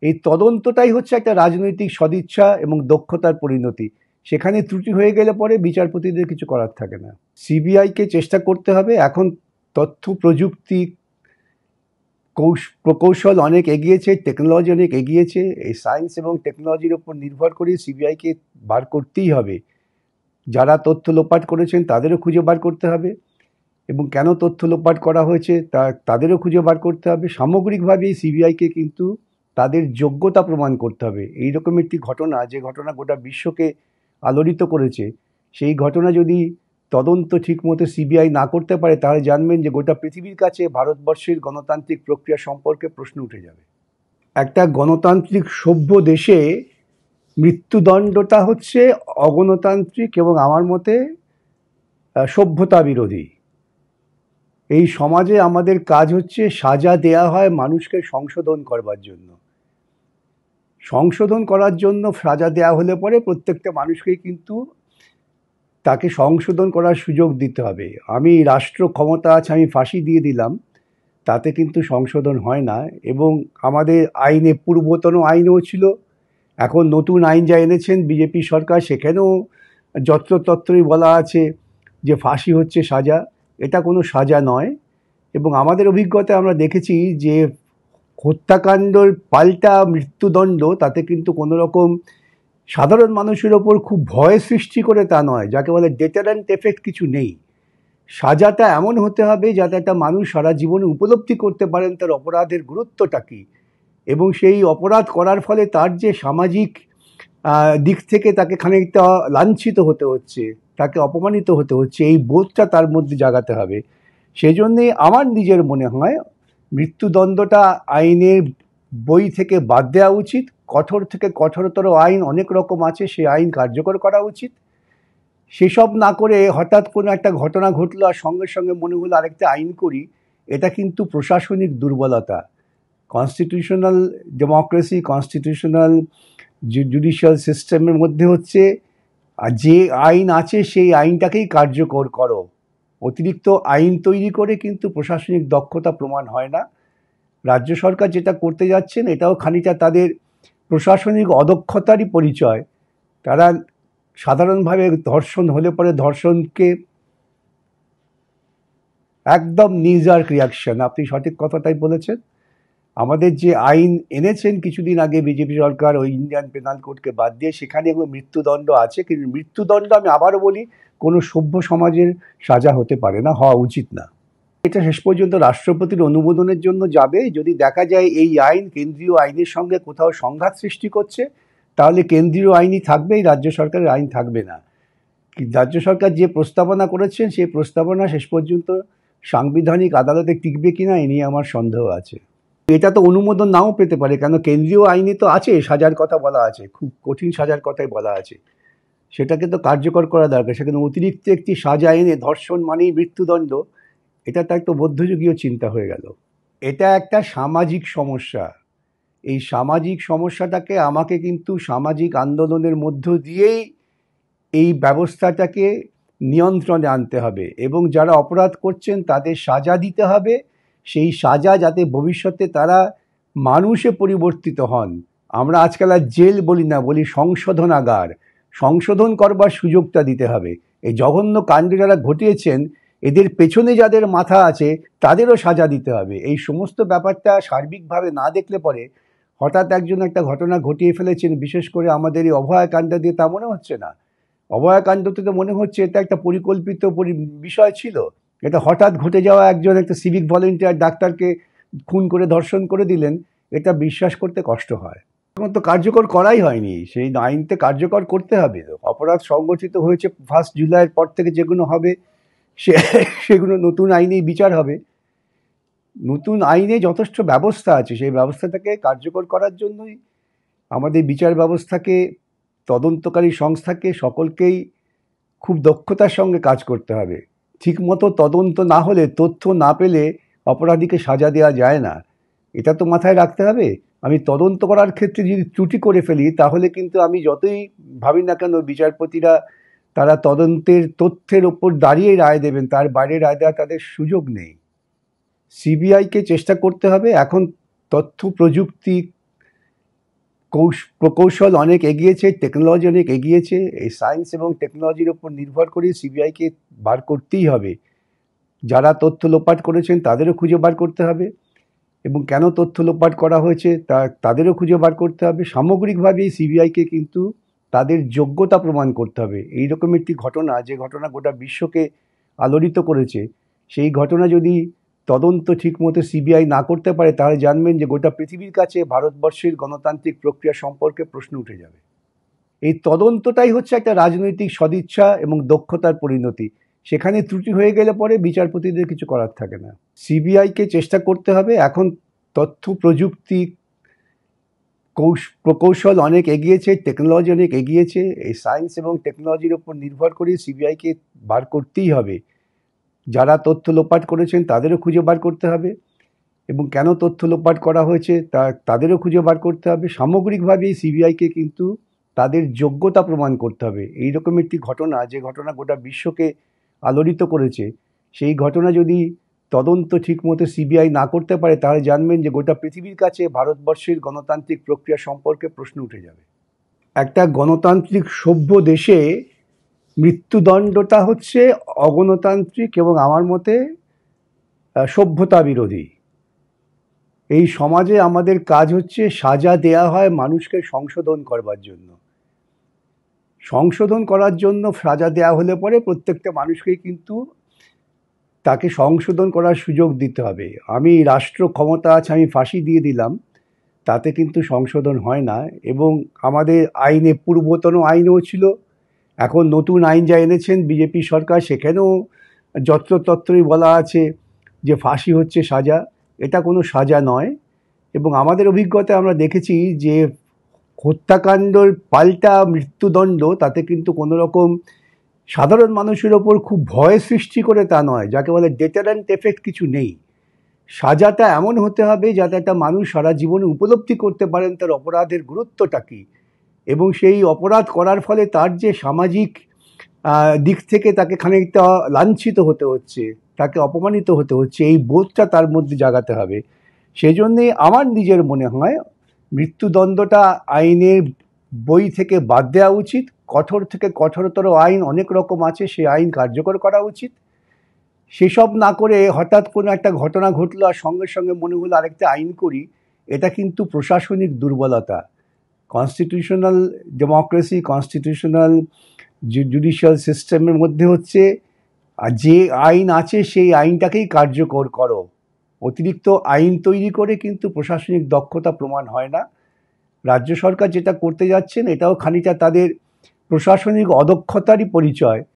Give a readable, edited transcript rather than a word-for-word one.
এই তদন্তটাই হচ্ছে একটা রাজনৈতিক সদিচ্ছা এবং দক্ষতার পরিণতি। সেখানে ত্রুটি হয়ে গেলে পরে বিচারপতিদের কিছু করার থাকে না। সিবিআইকে চেষ্টা করতে হবে, এখন তথ্য প্রযুক্তি প্রকৌশল অনেক এগিয়েছে, টেকনোলজি অনেক এগিয়েছে। এই সায়েন্স এবং টেকনোলজির উপর নির্ভর করে সিবিআইকে বার করতেই হবে। যারা তথ্য লোপাট করেছেন তাদেরও খুঁজে বার করতে হবে, এবং কেন তথ্য লোপাট করা হয়েছে তাদেরও খুঁজে বার করতে হবে। সামগ্রিকভাবে সিবিআইকে কিন্তু তাদের যোগ্যতা প্রমাণ করতে হবে। এইরকম একটি ঘটনা, যে ঘটনা গোটা বিশ্বকে আলোড়িত করেছে, সেই ঘটনা যদি তদন্ত ঠিকমতো সিবিআই না করতে পারে, তাহলে জানবেন যে গোটা পৃথিবীর কাছে ভারতবর্ষের গণতান্ত্রিক প্রক্রিয়া সম্পর্কে প্রশ্ন উঠে যাবে। একটা গণতান্ত্রিক সভ্য দেশে মৃত্যুদণ্ডটা হচ্ছে অগণতান্ত্রিক এবং আমার মতে সভ্যতা বিরোধী। এই সমাজে আমাদের কাজ হচ্ছে সাজা দেয়া হয় মানুষকে সংশোধন করবার জন্য। সংশোধন করার জন্য সাজা দেয়া হলে পরে প্রত্যেকটা মানুষকেই কিন্তু তাকে সংশোধন করার সুযোগ দিতে হবে। আমি রাষ্ট্র ক্ষমতা আছে, আমি ফাঁসি দিয়ে দিলাম, তাতে কিন্তু সংশোধন হয় না। এবং আমাদের আইনে, পূর্বতন আইনও ছিল, এখন নতুন আইন যা এনেছেন বিজেপি সরকার, সেখানেও যত্রতত্রই বলা আছে যে ফাঁসি হচ্ছে সাজা। এটা কোনো সাজা নয়। এবং আমাদের অভিজ্ঞতায় আমরা দেখেছি যে হত্যাকাণ্ডর পাল্টা মৃত্যুদণ্ড, তাতে কিন্তু কোনো রকম সাধারণ মানুষের ওপর খুব ভয় সৃষ্টি করে তা নয়, যাকে বলে ডেটারেন্ট এফেক্ট কিছু নেই। সাজাটা এমন হতে হবে যাতে একটা মানুষ সারা জীবনে উপলব্ধি করতে পারেন তার অপরাধের গুরুত্বটা কী, এবং সেই অপরাধ করার ফলে তার যে সামাজিক দিক থেকে তাকে খানিকটা লাঞ্ছিত হতে হচ্ছে, তাকে অপমানিত হতে হচ্ছে, এই বোধটা তার মধ্যে জাগাতে হবে। সেই জন্যে আমার নিজের মনে হয় মৃত্যুদণ্ডটা আইনের বই থেকে বাদ দেওয়া উচিত। কঠোর থেকে কঠোরতর আইন অনেক রকম আছে, সেই আইন কার্যকর করা উচিত। সেসব না করে হঠাৎ কোনো একটা ঘটনা ঘটলো আর সঙ্গে সঙ্গে মনে হলো আরেকটা আইন করি, এটা কিন্তু প্রশাসনিক দুর্বলতা। কনস্টিটিউশনাল ডেমোক্রেসি, কনস্টিটিউশনাল জুডিশিয়াল সিস্টেমের মধ্যে হচ্ছে যে আইন আছে সেই আইনটাকেই কার্যকর করো। অতিরিক্ত আইন তৈরি করে কিন্তু প্রশাসনিক দক্ষতা প্রমাণ হয় না। রাজ্য সরকার যেটা করতে যাচ্ছেন, এটাও খানিকটা তাদের প্রশাসনিক অদক্ষতারই পরিচয়। তারা সাধারণভাবে ধর্ষণ হলে পরে ধর্ষণকে একদম নিজার্ক রিয়াকশন, আপনি সঠিক কথাটাই বলেছেন। আমাদের যে আইন এনেছেন কিছুদিন আগে বিজেপি সরকার, ওই ইন্ডিয়ান পেনাল কোডকে বাদ দিয়ে, সেখানে এগুলো মৃত্যুদণ্ড আছে, কিন্তু মৃত্যুদণ্ড আমি আবারও বলি কোনো সভ্য সমাজের সাজা হতে পারে না, হওয়া উচিত না। এটা শেষ পর্যন্ত রাষ্ট্রপতির অনুমোদনের জন্য যাবে। যদি দেখা যায় এই আইন কেন্দ্রীয় আইনের সঙ্গে কোথাও সংঘাত সৃষ্টি করছে, তাহলে কেন্দ্রীয় আইনই থাকবে, এই রাজ্য সরকারের আইন থাকবে না। রাজ্য সরকার যে প্রস্তাবনা করেছেন সেই প্রস্তাবনা শেষ পর্যন্ত সাংবিধানিক আদালতে টিকবে কিনা এ নিয়ে আমার সন্দেহ আছে। এটা তো অনুমোদন নাও পেতে পারে, কেন কেন্দ্রীয় আইনে তো আছে, সাজার কথা বলা আছে, খুব কঠিন সাজার কথাই বলা আছে, সেটাকে তো কার্যকর করা দরকার। সেখানে অতিরিক্ত একটি সাজা এনে ধর্ষণ মানেই মৃত্যুদণ্ড, এটা তো একটা মধ্যযুগীয় চিন্তা হয়ে গেল। এটা একটা সামাজিক সমস্যা। এই সামাজিক সমস্যাটাকে আমাকে কিন্তু সামাজিক আন্দোলনের মধ্য দিয়েই এই ব্যবস্থাটাকে নিয়ন্ত্রণে আনতে হবে, এবং যারা অপরাধ করছেন তাদের সাজা দিতে হবে। সেই সাজা যাতে ভবিষ্যতে তারা মানুষে পরিবর্তিত হন। আমরা আজকাল আর জেল বলি না, বলি সংশোধনাগার। সংশোধন করবার সুযোগটা দিতে হবে। এই জঘন্য কাণ্ড যারা ঘটিয়েছেন, এদের পেছনে যাদের মাথা আছে তাদেরও সাজা দিতে হবে। এই সমস্ত ব্যাপারটা সার্বিকভাবে না দেখলে পরে হঠাৎ একজন একটা ঘটনা ঘটিয়ে ফেলেছেন, বিশেষ করে আমাদের এই অভয়াকাণ্ড দিয়ে, তা মনে হচ্ছে না। অভয়াকাণ্ডতে তো মনে হচ্ছে এটা একটা পরিকল্পিত বিষয় ছিল। এটা হঠাৎ ঘটে যাওয়া, একজন একটা সিভিক ভলেন্টিয়ার ডাক্তারকে খুন করে ধর্ষণ করে দিলেন, এটা বিশ্বাস করতে কষ্ট হয়। এখন তো কার্যকর করাই হয়নি, সেই আইনতে কার্যকর করতে হবে। অপরাধ সংগঠিত হয়েছে 1 জুলাইয়ের পর থেকে, যেগুলো হবে সেগুলো নতুন আইনেই বিচার হবে। নতুন আইনে যথেষ্ট ব্যবস্থা আছে, সেই ব্যবস্থাটাকে কার্যকর করার জন্যই আমাদের বিচার ব্যবস্থাকে, তদন্তকারী সংস্থাকে, সকলকেই খুব দক্ষতার সঙ্গে কাজ করতে হবে। ঠিকমতো তদন্ত না হলে, তথ্য না পেলে অপরাধীকে সাজা দেওয়া যায় না, এটা তো মাথায় রাখতে হবে। আমি তদন্ত করার ক্ষেত্রে যদি ত্রুটি করে ফেলি, তাহলে কিন্তু আমি যতই ভাবি না কেন বিচারপতিরা তারা তদন্তের তথ্যের ওপর দাঁড়িয়ে রায় দেবেন, তার বাইরে রায় দেওয়া তাদের সুযোগ নেই। সিবিআইকে চেষ্টা করতে হবে, এখন তথ্য প্রযুক্তি প্রকৌশল অনেক এগিয়েছে, টেকনোলজি অনেক এগিয়েছে। এই সায়েন্স এবং টেকনোলজির ওপর নির্ভর করে সিবিআইকে বার করতেই হবে। যারা তথ্য লোপাট করেছেন তাদেরও খুঁজে বার করতে হবে, এবং কেন তথ্য লোপাট করা হয়েছে তাদেরও খুঁজে বার করতে হবে। সামগ্রিকভাবে সিবিআইকে কিন্তু তাদের যোগ্যতা প্রমাণ করতে হবে। এইরকম একটি ঘটনা, যে ঘটনা গোটা বিশ্বকে আলোড়িত করেছে, সেই ঘটনা যদি তদন্ত ঠিকমতো সিবিআই না করতে পারে, তাহলে জানবেন যে গোটা পৃথিবীর কাছে ভারতবর্ষের গণতান্ত্রিক প্রক্রিয়া সম্পর্কে প্রশ্ন উঠে যাবে। এই তদন্তটাই হচ্ছে একটা রাজনৈতিক সদিচ্ছা এবং দক্ষতার পরিণতি। সেখানে ত্রুটি হয়ে গেলে পরে বিচারপতিদের কিছু করার থাকে না। সিবিআইকে চেষ্টা করতে হবে। এখন তথ্য প্রযুক্তি প্রকৌশল অনেক এগিয়েছে, টেকনোলজি অনেক এগিয়েছে। এই সায়েন্স এবং টেকনোলজির ওপর নির্ভর করে সিবিআইকে বার করতেই হবে। যারা তথ্য লোপাট করেছেন তাদেরও খুঁজে বার করতে হবে, এবং কেন তথ্য লোপাট করা হয়েছে তাদেরও খুঁজে বার করতে হবে। সামগ্রিকভাবে সিবিআইকে কিন্তু তাদের যোগ্যতা প্রমাণ করতে হবে। এইরকম একটি ঘটনা, যে ঘটনা গোটা বিশ্বকে আলোড়িত করেছে, সেই ঘটনা যদি তদন্ত ঠিকমতো সিবিআই না করতে পারে, তাহলে জানবেন যে গোটা পৃথিবীর কাছে ভারতবর্ষের গণতান্ত্রিক প্রক্রিয়া সম্পর্কে প্রশ্ন উঠে যাবে। একটা গণতান্ত্রিক সভ্য দেশে মৃত্যুদণ্ডটা হচ্ছে অগণতান্ত্রিক এবং আমার মতে সভ্যতা বিরোধী। এই সমাজে আমাদের কাজ হচ্ছে সাজা দেয়া হয় মানুষকে সংশোধন করবার জন্য। সংশোধন করার জন্য সাজা দেয়া হলে পরে প্রত্যেকটা মানুষকে কিন্তু তাকে সংশোধন করার সুযোগ দিতে হবে। আমি রাষ্ট্র ক্ষমতা আছে, আমি ফাঁসি দিয়ে দিলাম, তাতে কিন্তু সংশোধন হয় না। এবং আমাদের আইনে, পূর্বতন আইনও ছিল, এখন নতুন আইন যা এনেছেন বিজেপি সরকার, সেখানেও যত্রতত্রই বলা আছে যে ফাঁসি হচ্ছে সাজা। এটা কোনো সাজা নয়। এবং আমাদের অভিজ্ঞতায় আমরা দেখেছি যে হত্যাকাণ্ডর পাল্টা মৃত্যুদণ্ড, তাতে কিন্তু কোনো রকম সাধারণ মানুষের ওপর খুব ভয় সৃষ্টি করে তা নয়, যাকে বলে ডেটারেন্ট এফেক্ট কিছু নেই। সাজাটা এমন হতে হবে যাতে একটা মানুষ সারা জীবনে উপলব্ধি করতে পারেন তার অপরাধের গুরুত্বটা কী, এবং সেই অপরাধ করার ফলে তার যে সামাজিক দিক থেকে তাকে খানিকটা লাঞ্ছিত হতে হচ্ছে, তাকে অপমানিত হতে হচ্ছে, এই বোধটা তার মধ্যে জাগাতে হবে। সেজন্যে আমার নিজের মনে হয় মৃত্যুদণ্ডটা আইনের বই থেকে বাদ দেওয়া উচিত। কঠোর থেকে কঠোরতর আইন অনেক রকম আছে, সেই আইন কার্যকর করা উচিত। সেসব না করে হঠাৎ কোনো একটা ঘটনা ঘটলো আর সঙ্গে সঙ্গে মনে হলো আরেকটা আইন করি, এটা কিন্তু প্রশাসনিক দুর্বলতা। কনস্টিটিউশনাল ডেমোক্রেসি, কনস্টিটিউশনাল জুডিশিয়াল সিস্টেমের মধ্যে হচ্ছে যে আইন আছে সেই আইনটাকেই কার্যকর করো। অতিরিক্ত আইন তৈরি করে কিন্তু প্রশাসনিক দক্ষতা প্রমাণ হয় না। রাজ্য সরকার যেটা করতে যাচ্ছেন, এটাও খানিকটা তাদের প্রশাসনিক অদক্ষতারই পরিচয়।